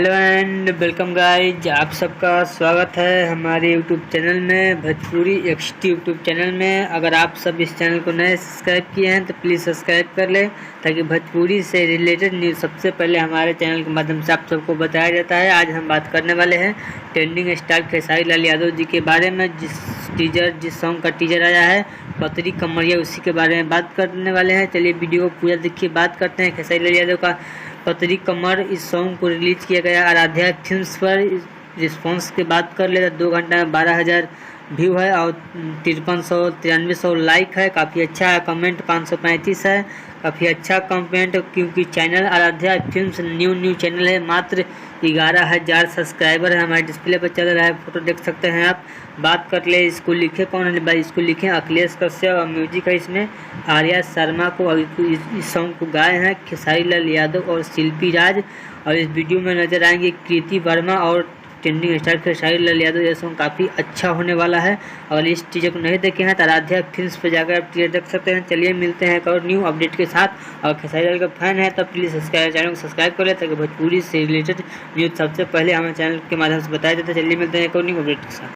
Hello and welcome guys, आप सबका स्वागत है हमारे यूट्यूब चैनल में, भोजपुरी एक्सटी यूट्यूब चैनल में। अगर आप सब इस चैनल को नए सब्सक्राइब किए हैं तो प्लीज़ सब्सक्राइब कर लें, ताकि भोजपुरी से रिलेटेड न्यूज़ सबसे पहले हमारे चैनल के माध्यम से आप सबको बताया जाता है। आज हम बात करने वाले हैं ट्रेंडिंग स्टार खेसारी लाल यादव जी के बारे में, जिस सॉन्ग का टीजर आया है पतरी कमरिया, उसी के बारे में बात करने वाले हैं। चलिए वीडियो को पूरा देखिए, बात करते हैं खेसारी लाल यादव का पतरी कमर। इस सॉन्ग को रिलीज किया गया आराध्या फिल्म्स पर। रिस्पांस की बात कर ले तो 2 घंटा में 12,000 व्यू है और 5393 लाइक है। काफ़ी अच्छा है। कमेंट 535 है, काफ़ी अच्छा कमेंट, क्योंकि channel Aaradhya films new channel है। मात्र 11,000 सब्सक्राइबर है। हमारे डिस्प्ले पर चल रहा है, फोटो देख सकते हैं आप। बात कर ले इसको लिखे कौन है भाई, इसको लिखे अखिलेश कश्यप और म्यूजिक है इसमें आर्या शर्मा को। और इस सॉन्ग को गाए हैं खेसारी लाल यादव और शिल्पी राज। और इस वीडियो में नजर आएंगे कृति वर्मा और ट्रेंडिंग स्टार खेसारी लाल यादव। यह सॉन्ग काफ़ी अच्छा होने वाला है। अगर इस टीजर को नहीं देखे हैं तो आराध्या फिल्म्स पर जाकर आप टीजर देख सकते हैं। चलिए मिलते हैं एक और न्यू अपडेट के साथ। और खेसारी लाल का फैन है तो प्लीज़ चैनल को सब्सक्राइब कर ले, ताकि भोजपुरी से रिलेटेड न्यूज़ सबसे पहले हमारे चैनल के माध्यम से बताया जाता है। चलिए मिलते हैं एक और न्यू अपडेट के साथ।